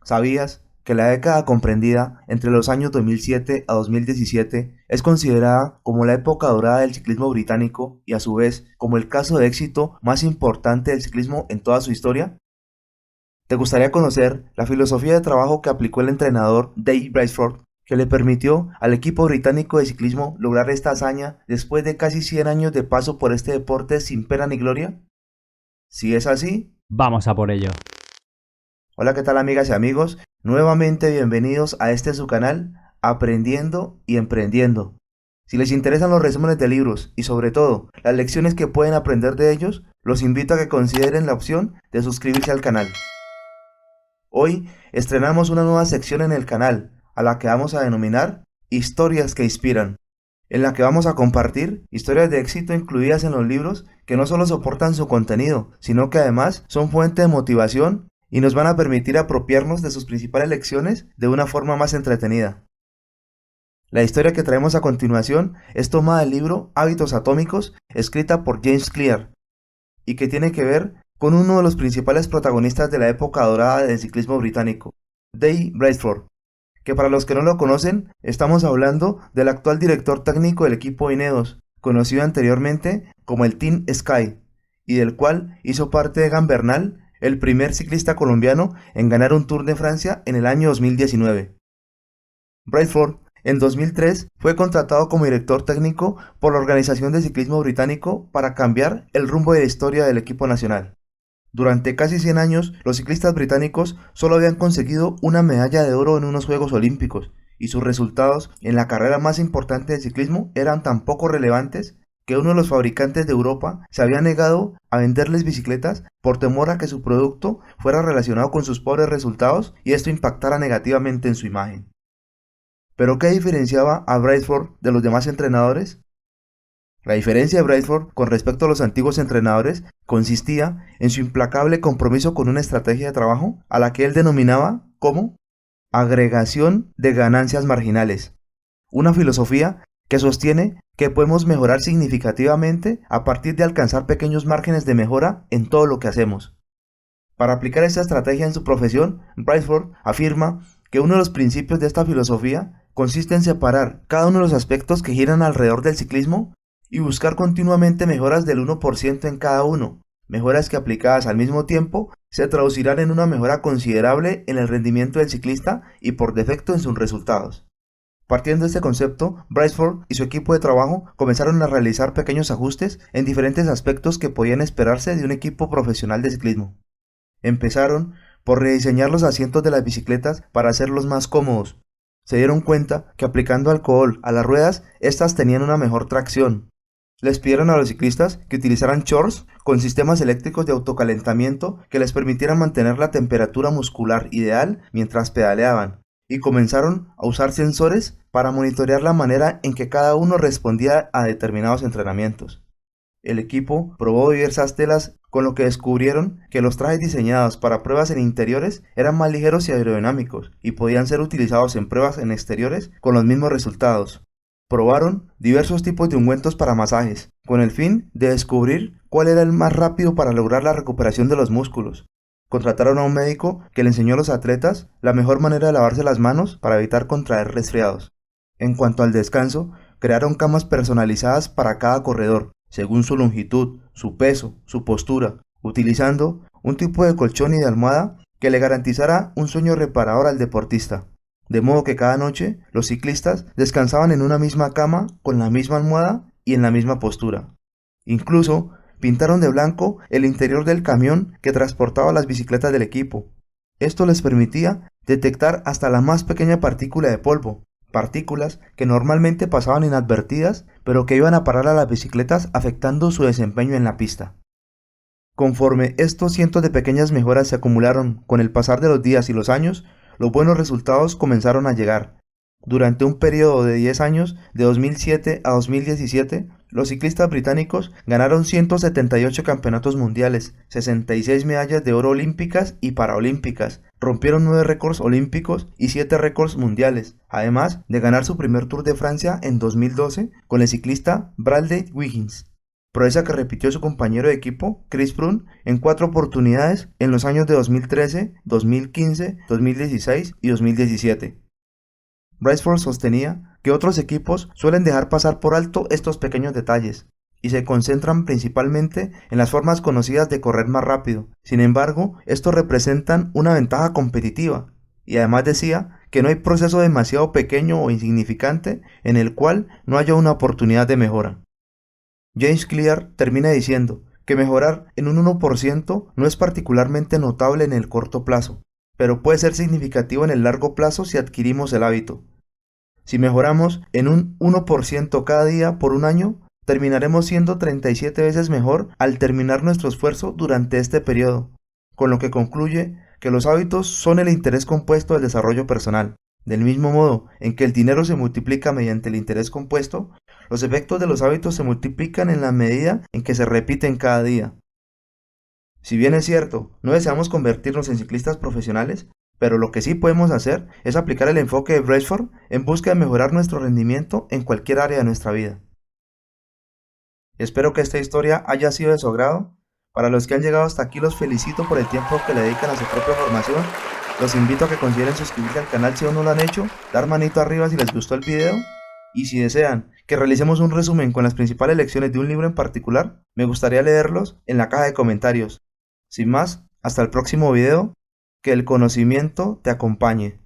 ¿Sabías que la década comprendida entre los años 2007 a 2017 es considerada como la época dorada del ciclismo británico y a su vez como el caso de éxito más importante del ciclismo en toda su historia? ¿Te gustaría conocer la filosofía de trabajo que aplicó el entrenador Dave Brailsford, que le permitió al equipo británico de ciclismo lograr esta hazaña después de casi 100 años de paso por este deporte sin pena ni gloria? Si es así, Vamos a por ello. hola, ¿qué tal amigas y amigos? Nuevamente bienvenidos a este su canal, Aprendiendo y Emprendiendo. Si les interesan los resúmenes de libros y sobre todo las lecciones que pueden aprender de ellos, los invito a que consideren la opción de suscribirse al canal. Hoy estrenamos una nueva sección en el canal, a la que vamos a denominar Historias que Inspiran, en la que vamos a compartir historias de éxito incluidas en los libros que no solo soportan su contenido, sino que además son fuente de motivación y nos van a permitir apropiarnos de sus principales lecciones de una forma más entretenida. La historia que traemos a continuación es tomada del libro Hábitos Atómicos, escrita por James Clear, y que tiene que ver con uno de los principales protagonistas de la época dorada del ciclismo británico, Dave Brailsford, que para los que no lo conocen, estamos hablando del actual director técnico del equipo Ineos, conocido anteriormente como el Team Sky, y del cual hizo parte Egan Bernal, el primer ciclista colombiano en ganar un Tour de Francia en el año 2019. Brailsford en 2003 fue contratado como director técnico por la Organización de Ciclismo Británico para cambiar el rumbo de la historia del equipo nacional. Durante casi 100 años, los ciclistas británicos solo habían conseguido una medalla de oro en unos Juegos Olímpicos, y sus resultados en la carrera más importante del ciclismo eran tan poco relevantes que uno de los fabricantes de Europa se había negado a venderles bicicletas por temor a que su producto fuera relacionado con sus pobres resultados y esto impactara negativamente en su imagen. ¿Pero qué diferenciaba a Brailsford de los demás entrenadores? La diferencia de Brailsford con respecto a los antiguos entrenadores consistía en su implacable compromiso con una estrategia de trabajo a la que él denominaba como agregación de ganancias marginales, una filosofía que sostiene que podemos mejorar significativamente a partir de alcanzar pequeños márgenes de mejora en todo lo que hacemos. Para aplicar esta estrategia en su profesión, Brailsford afirma que uno de los principios de esta filosofía consiste en separar cada uno de los aspectos que giran alrededor del ciclismo y buscar continuamente mejoras del 1% en cada uno, mejoras que aplicadas al mismo tiempo se traducirán en una mejora considerable en el rendimiento del ciclista y por defecto en sus resultados. Partiendo de este concepto, Brailsford y su equipo de trabajo comenzaron a realizar pequeños ajustes en diferentes aspectos que podían esperarse de un equipo profesional de ciclismo. Empezaron por rediseñar los asientos de las bicicletas para hacerlos más cómodos. Se dieron cuenta que aplicando alcohol a las ruedas, estas tenían una mejor tracción. Les pidieron a los ciclistas que utilizaran shorts con sistemas eléctricos de autocalentamiento que les permitieran mantener la temperatura muscular ideal mientras pedaleaban, y comenzaron a usar sensores para monitorear la manera en que cada uno respondía a determinados entrenamientos. El equipo probó diversas telas, con lo que descubrieron que los trajes diseñados para pruebas en interiores eran más ligeros y aerodinámicos y podían ser utilizados en pruebas en exteriores con los mismos resultados. Probaron diversos tipos de ungüentos para masajes, con el fin de descubrir cuál era el más rápido para lograr la recuperación de los músculos. Contrataron a un médico que le enseñó a los atletas la mejor manera de lavarse las manos para evitar contraer resfriados. En cuanto al descanso, crearon camas personalizadas para cada corredor, según su longitud, su peso, su postura, utilizando un tipo de colchón y de almohada que le garantizara un sueño reparador al deportista. De modo que cada noche los ciclistas descansaban en una misma cama, con la misma almohada y en la misma postura. Incluso pintaron de blanco el interior del camión que transportaba las bicicletas del equipo. Esto les permitía detectar hasta la más pequeña partícula de polvo, partículas que normalmente pasaban inadvertidas, pero que iban a parar a las bicicletas afectando su desempeño en la pista. Conforme estos cientos de pequeñas mejoras se acumularon con el pasar de los días y los años, los buenos resultados comenzaron a llegar. Durante un periodo de 10 años, de 2007 a 2017, los ciclistas británicos ganaron 178 campeonatos mundiales, 66 medallas de oro olímpicas y paraolímpicas, rompieron 9 récords olímpicos y 7 récords mundiales, además de ganar su primer Tour de Francia en 2012 con el ciclista Bradley Wiggins. proeza que repitió su compañero de equipo, Chris Froome, en 4 oportunidades en los años de 2013, 2015, 2016 y 2017. Brailsford sostenía que otros equipos suelen dejar pasar por alto estos pequeños detalles y se concentran principalmente en las formas conocidas de correr más rápido. Sin embargo, estos representan una ventaja competitiva, y además decía que no hay proceso demasiado pequeño o insignificante en el cual no haya una oportunidad de mejora. James Clear termina diciendo que mejorar en un 1% no es particularmente notable en el corto plazo, pero puede ser significativo en el largo plazo si adquirimos el hábito. Si mejoramos en un 1% cada día por un año, terminaremos siendo 37 veces mejor al terminar nuestro esfuerzo durante este periodo, con lo que concluye que los hábitos son el interés compuesto del desarrollo personal. Del mismo modo en que el dinero se multiplica mediante el interés compuesto, los efectos de los hábitos se multiplican en la medida en que se repiten cada día. Si bien es cierto, no deseamos convertirnos en ciclistas profesionales, pero lo que sí podemos hacer es aplicar el enfoque de Brailsford en busca de mejorar nuestro rendimiento en cualquier área de nuestra vida. Espero que esta historia haya sido de su agrado. Para los que han llegado hasta aquí los felicito por el tiempo que le dedican a su propia formación. Los invito a que consideren suscribirse al canal si aún no lo han hecho, dar manito arriba si les gustó el video, y si desean que realicemos un resumen con las principales lecciones de un libro en particular, me gustaría leerlos en la caja de comentarios. Sin más, hasta el próximo video, que el conocimiento te acompañe.